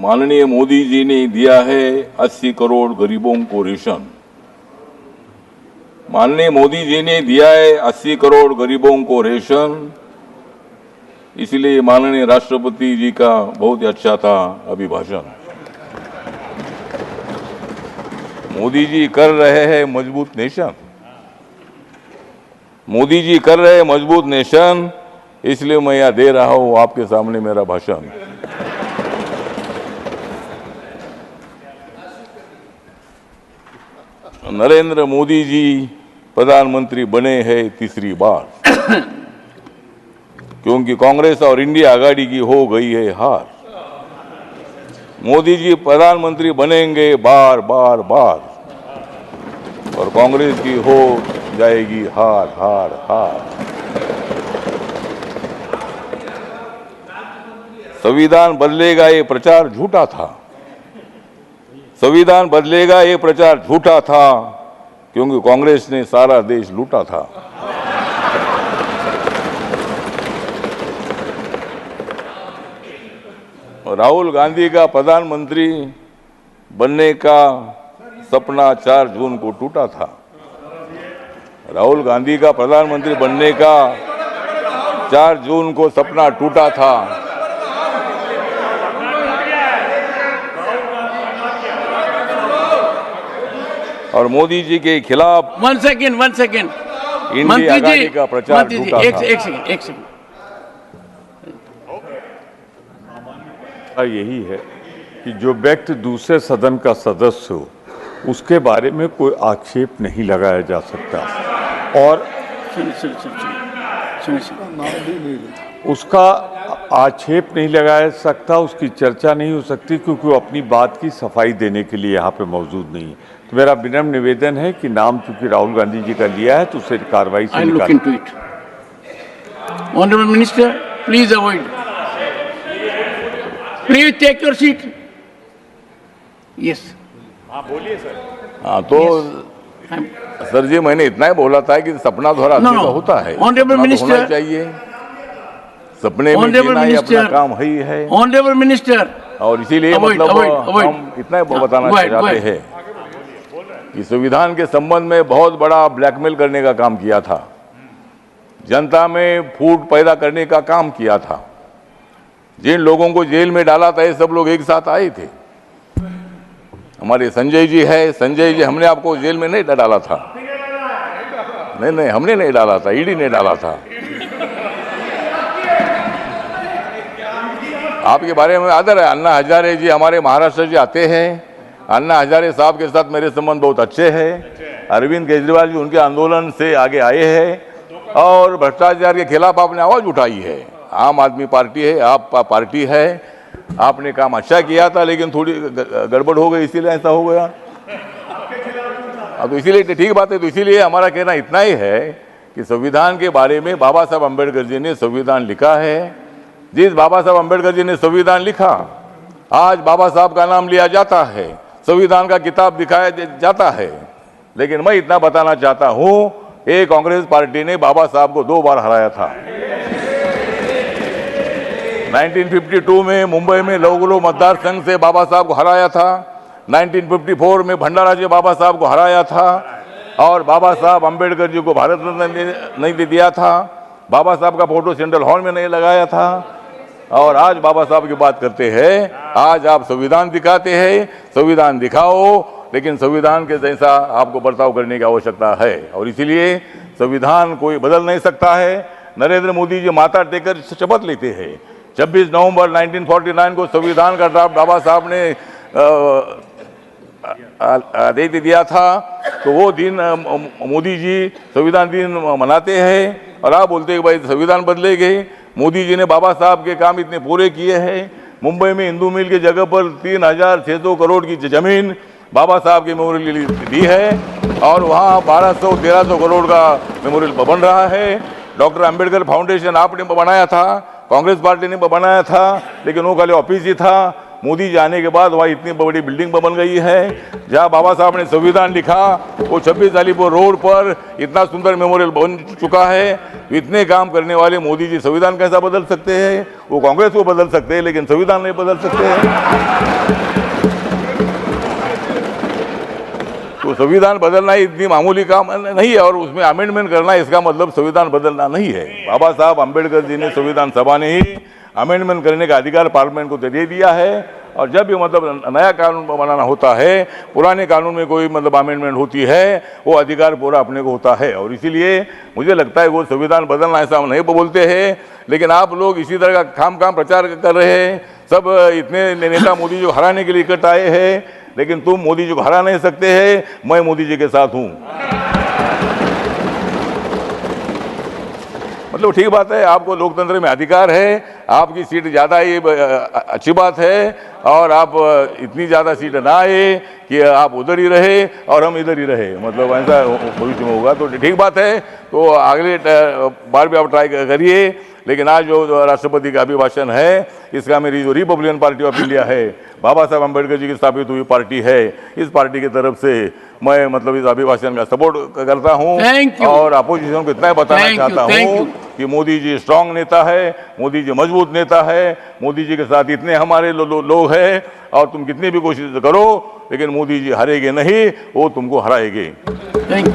माननीय मोदी जी ने दिया है 80 करोड़ गरीबों को रेशन। माननीय मोदी जी ने दिया है 80 करोड़ गरीबों को रेशन, इसलिए माननीय राष्ट्रपति जी का बहुत ही अच्छा था अभिभाषण। मोदी जी कर रहे हैं मजबूत नेशन, मोदी जी कर रहे हैं मजबूत नेशन, इसलिए मैं यह दे रहा हूं आपके सामने मेरा भाषण। नरेंद्र मोदी जी प्रधानमंत्री बने हैं तीसरी बार, क्योंकि कांग्रेस और इंडिया आघाड़ी की हो गई है हार। मोदी जी प्रधानमंत्री बनेंगे बार बार बार, और कांग्रेस की हो जाएगी हार हार हार। संविधान बदलेगा ये प्रचार झूठा था, संविधान बदलेगा ये प्रचार झूठा था, क्योंकि कांग्रेस ने सारा देश लूटा था। राहुल गांधी का प्रधानमंत्री बनने का सपना 4 जून को टूटा था। राहुल गांधी का प्रधानमंत्री बनने का 4 जून को सपना टूटा था। और मोदी जी के खिलाफ वन सेकेंड इंडिया आघाड़ी का प्रचार झूठा था। एक सेकेंड यही है कि जो व्यक्ति दूसरे सदन का सदस्य हो उसके बारे में कोई आक्षेप नहीं लगाया जा सकता, और उसका आक्षेप नहीं लगाया सकता, उसकी चर्चा नहीं हो सकती, क्योंकि वो अपनी बात की सफाई देने के लिए यहाँ पे मौजूद नहीं है। तो मेरा विनम्र निवेदन है कि नाम चूंकि राहुल गांधी जी का लिया है तो उसे कार्रवाई से निकालें। Honourable minister, please avoid, please take your seat. Yes, हाँ बोलिए सर। हाँ तो सर जी, मैंने इतना ही बोला था कि सपना तो हर आदमी का होता है। ऑनरेबल मिनिस्टर चाहिए, सपने में जीना ही अपना काम ही है। ऑनरेबल मिनिस्टर, और इसीलिए मतलब हम इतना ही बताना चाहते हैं कि संविधान के संबंध में बहुत बड़ा ब्लैकमेल करने का काम किया था, जनता में फूट पैदा करने का काम किया था। जिन लोगों को जेल में डाला था ये सब लोग एक साथ आए थे। हमारे संजय जी है, संजय जी, हमने आपको जेल में नहीं डाला था, नहीं हमने नहीं डाला था, ईडी ने डाला था। आपके बारे में आदर है। अन्ना हजारे जी हमारे महाराष्ट्र से आते हैं, अन्ना हजारे साहब के साथ मेरे संबंध बहुत अच्छे हैं। अरविंद केजरीवाल जी उनके आंदोलन से आगे आए हैं और भ्रष्टाचार के खिलाफ आपने आवाज उठाई है। आम आदमी पार्टी है, आप पार्टी है, आपने काम अच्छा किया था, लेकिन थोड़ी गड़बड़ हो गई, इसीलिए ऐसा हो गया। अब तो इसीलिए ठीक बात है। तो इसीलिए हमारा कहना इतना ही है कि संविधान के बारे में बाबा साहब अम्बेडकर जी ने संविधान लिखा है। जिस बाबा साहब अम्बेडकर जी ने संविधान लिखा, आज बाबा साहब का नाम लिया जाता है, संविधान का किताब दिखाया जाता है। लेकिन मैं इतना बताना चाहता हूं, एक कांग्रेस पार्टी ने बाबा साहब को 2 बार हराया था। 1952 में मुंबई में लौगुलो मतदार संघ से बाबा साहब को हराया था। 1954 में भंडारा जी बाबा साहब को हराया था, और बाबा साहब अम्बेडकर जी को भारत रत्न नहीं दिया था। बाबा साहब का फोटो सेंट्रल हॉल में नहीं लगाया था। और आज बाबा साहब की बात करते हैं। आज आप संविधान दिखाते हैं, संविधान दिखाओ, लेकिन संविधान के जैसा आपको बर्ताव करने की आवश्यकता है। और इसीलिए संविधान कोई बदल नहीं सकता है। नरेंद्र मोदी जी माथा टेकर शपथ लेते हैं। 26 नवंबर 1949 को संविधान का ड्राफ्ट बाबा साहब ने दे दिया था, तो वो दिन मोदी जी संविधान दिन मनाते हैं। और आप बोलते हैं कि भाई संविधान बदलेंगे। मोदी जी ने बाबा साहब के काम इतने पूरे किए हैं। मुंबई में हिंदू मिल की जगह पर 3600 करोड़ की जमीन बाबा साहब के मेमोरियल दी है, और वहाँ 1200-1300 करोड़ का मेमोरियल बन रहा है। डॉक्टर अंबेडकर फाउंडेशन आपने बनाया था, कांग्रेस पार्टी ने बनाया था, लेकिन वो खाली ऑफिस ही था। मोदी जी आने के बाद वहाँ इतनी बड़ी बिल्डिंग बन गई है। जहाँ बाबा साहब ने संविधान लिखा वो 26 अलीपुर रोड पर इतना सुंदर मेमोरियल बन चुका है। इतने काम करने वाले मोदी जी संविधान कैसा बदल सकते हैं? वो कांग्रेस को बदल सकते हैं लेकिन संविधान नहीं बदल सकते हैं। तो संविधान बदलना इतनी मामूली काम नहीं है और उसमें अमेंडमेंट करना इसका मतलब संविधान बदलना नहीं है। बाबा साहब अम्बेडकर जी ने संविधान सभा ने ही अमेंडमेंट करने का अधिकार पार्लियामेंट को दे दिया है और जब भी मतलब नया कानून बनाना होता है, पुराने कानून में कोई मतलब अमेंडमेंट होती है, वो अधिकार पूरा अपने को होता है। और इसीलिए मुझे लगता है वो संविधान बदलना ऐसा हम नहीं बोलते हैं, लेकिन आप लोग इसी तरह का खाम प्रचार कर रहे हैं। सब इतने नेता मोदी जी को हराने के लिए इकट्ठा आए हैं, लेकिन तुम मोदी जी को हरा नहीं सकते हैं। मैं मोदी जी के साथ हूँ। मतलब ठीक बात है, आपको लोकतंत्र में अधिकार है, आपकी सीट ज़्यादा ये अच्छी बात है और आप इतनी ज़्यादा सीट ना आए कि आप उधर ही रहे और हम इधर ही रहे, मतलब ऐसा भविष्य में होगा तो ठीक बात है। तो अगले बार भी आप ट्राई करिए। लेकिन आज जो राष्ट्रपति का अभिभाषण है, इसका मेरी जो रिपब्लिकन पार्टी ऑफ इंडिया है, बाबा साहब अम्बेडकर जी की स्थापित हुई पार्टी है, इस पार्टी की तरफ से मैं मतलब इस अभिभाषण का सपोर्ट करता हूं और अपोजिशन को इतना बताना चाहता हूं कि मोदी जी स्ट्रांग नेता है, मोदी जी मजबूत नेता है, मोदी जी के साथ इतने हमारे लोग हैं और तुम कितनी भी कोशिश करो लेकिन मोदी जी हारेंगे नहीं, वो तुमको हराएंगे।